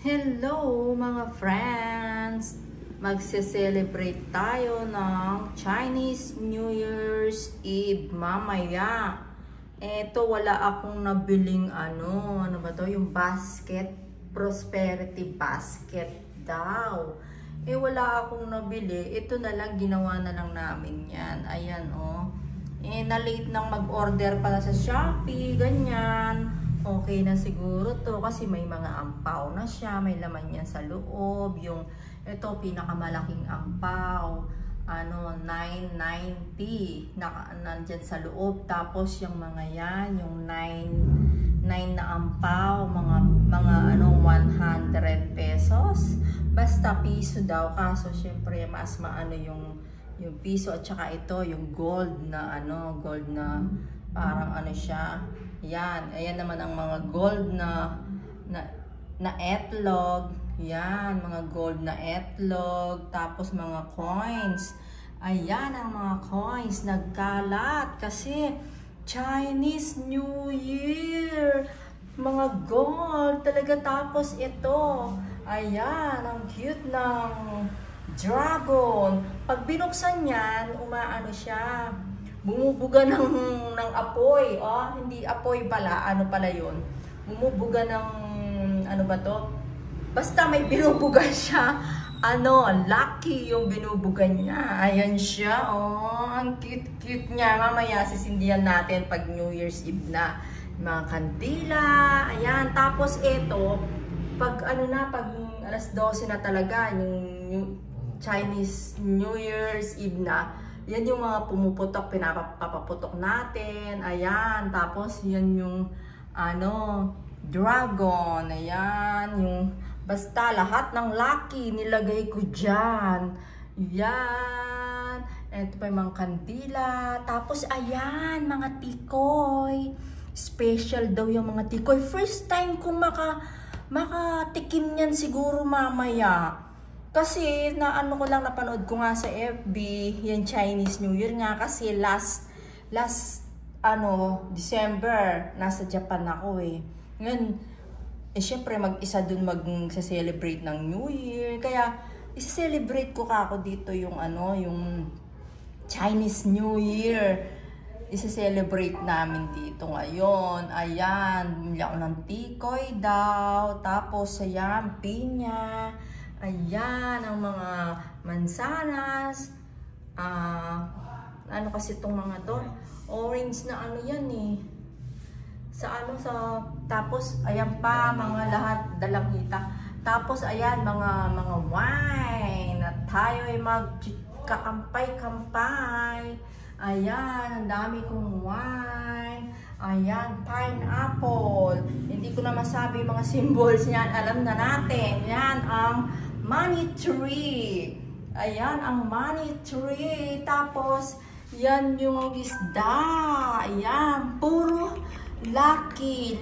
Hello mga friends! Magse-celebrate tayo ng Chinese New Year's Eve mamaya. Eto, wala akong nabiling ano ba to? Yung basket, prosperity basket daw. Wala akong nabili. Ito na lang, ginawa na lang namin yan. Ayan na-late nang mag-order pala sa Shopee, ganyan. Okay na siguro to kasi may mga ampaw na siya, may laman yan sa loob. Yung ito pinakamalaking ampaw, 990 nandyan sa loob. Tapos yung mga yan, yung 9 na ampaw, mga 100 pesos. Basta piso daw, kaso syempre mas maano yung piso at saka ito yung gold na parang siya. Yan, ayan naman ang mga gold na etlog. Yan, mga gold na etlog. Tapos mga coins. Ayan ang mga coins. Nagkalat kasi Chinese New Year. Mga gold talaga. Tapos ito. Ayan, ang cute ng dragon. Pag binuksan yan, umaano siya. Bumubuga ng apoy. Hindi apoy pala. Ano pala yun? Bumubuga ng, ano ba to? Basta may binubuga siya. Lucky yung binubuga niya. Ayan siya. Ang cute-cute niya. Mamaya sisindihan natin pag New Year's Eve na. Mga kandila. Ayan. Tapos ito, pag pag alas 12 na talaga, yung Chinese New Year's Eve na, yan yung mga pumuputok, pinapaputok natin. Ayan, tapos yan yung dragon. Ayan, yung basta lahat ng lucky nilagay ko dyan. Yan. Ito pa yung mga kandila. Tapos ayan, mga tikoy. Special daw yung mga tikoy. First time kong makatikim yan siguro mamaya. Kasi ko lang, napanood ko nga sa FB, yung Chinese New Year nga kasi last December, nasa Japan ako Ngayon, syempre mag-isa dun mag-celebrate ng New Year. Kaya, isa-celebrate ko ako dito yung yung Chinese New Year. Isa-celebrate namin dito ngayon. Ayan, bumili ako ng tikoy daw. Tapos, ayan, pinya. Ayan, ang mga mansanas. Ano kasi itong mga to? Orange na yan tapos, ayan pa, mga lahat dalang hita. Tapos, ayan, mga wine. At tayo ay magkakampay-kampay. Ayan, ang dami kong wine. Ayan, pineapple. Hindi ko na masabi mga symbols niyan. Alam na natin. Yan ang money tree. Ayan, ang money tree. Tapos, yan yung isda. Ayan, puro lucky.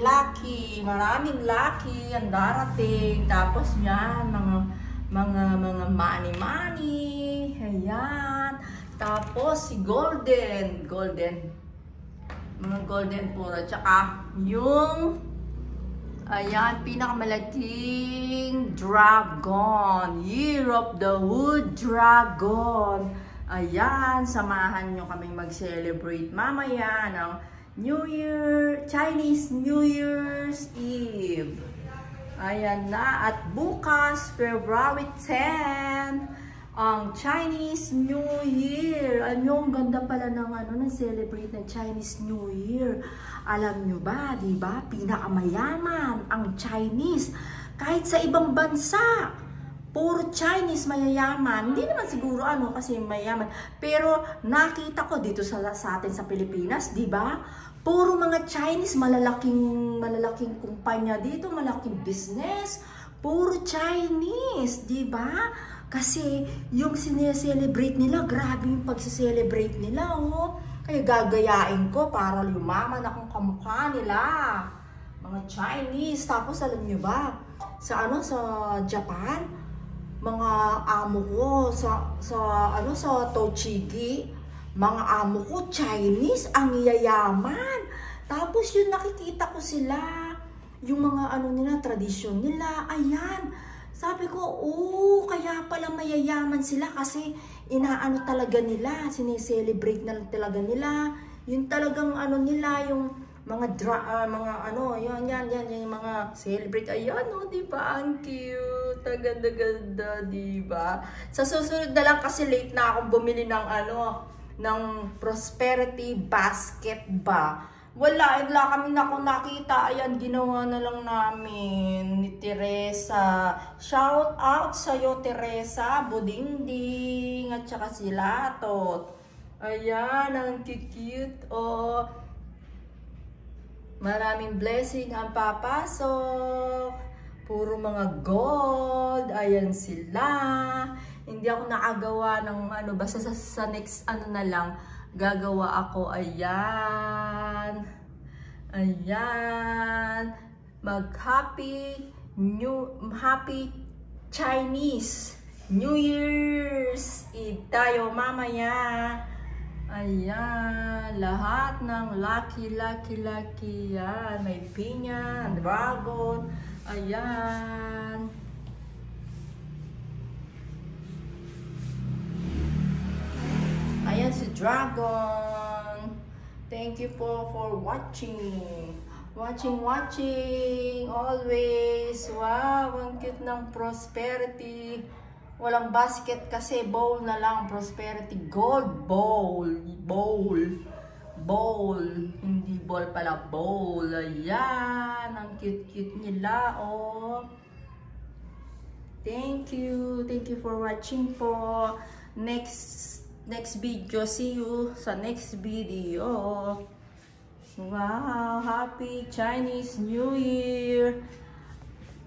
Maraming lucky ang darating. Tapos, yan, mga money. Ayan. Tapos, si golden. Mga golden puro. Tsaka, yung ayan, pinakamalaking dragon. Year of the Wood Dragon. Ayan, samahan nyo kaming mag-celebrate mamaya ng Chinese New Year's Eve. Ayan na. At bukas, February 10, ang Chinese New Year. Ang ganda pala ng celebrate ng Chinese New Year. Alam nyo ba, di ba? Pinakamayaman ang Chinese. Kahit sa ibang bansa, puro Chinese mayayaman. Hindi naman siguro kasi mayaman. Pero nakita ko dito sa atin sa Pilipinas, di ba? Puro mga Chinese, malalaking kumpanya dito, malaking business. Puro Chinese, di ba? Kasi yung sineselebrate nila, grabe yung pagsiselebrate nila, Kaya gagayain ko para lumaman akong kamukha nila. Mga Chinese. Tapos alam nyo ba, sa Japan, mga amo ko, sa Tochigi, mga amo ko, Chinese, ang yayaman. Tapos yun, nakikita ko sila. yung mga ano nila, tradisyon nila. Ayan. Sabi ko, kaya pala mayayaman sila kasi inaano talaga nila, sineselebrate na talaga nila. Yung talagang ano nila, yung mga yan, yung mga celebrate. Ayan, di ba? Ang cute. Ang ganda-ganda, di ba? Sa susunod na lang kasi late na akong bumili ng ng prosperity basket ba. Wala kami nakita. Ayan, ginawa na lang namin ni Teresa. Shout out sa'yo, Teresa, Budingding, at saka si Latot. Ayan, ang cute. Maraming blessing ang papasok. Puro mga gold. Ayan sila. Hindi ako nakagawa ng basta sa next na lang. Gagawa ako. Ayan. Ayan. Happy Chinese New Year's Eve tayo mamaya. Ayan. Lahat ng lucky yan. May pinya, dragon. Ayan. Ayan si Dragon. Thank you for watching. Watching. Always. Wow, ang cute ng prosperity. Walang basket kasi bowl na lang. Prosperity gold bowl. Bowl. Hindi ball pala, bowl. Ayan. Ang cute nila. Thank you for watching po. Next video, see you sa next video. Wow, happy Chinese New Year.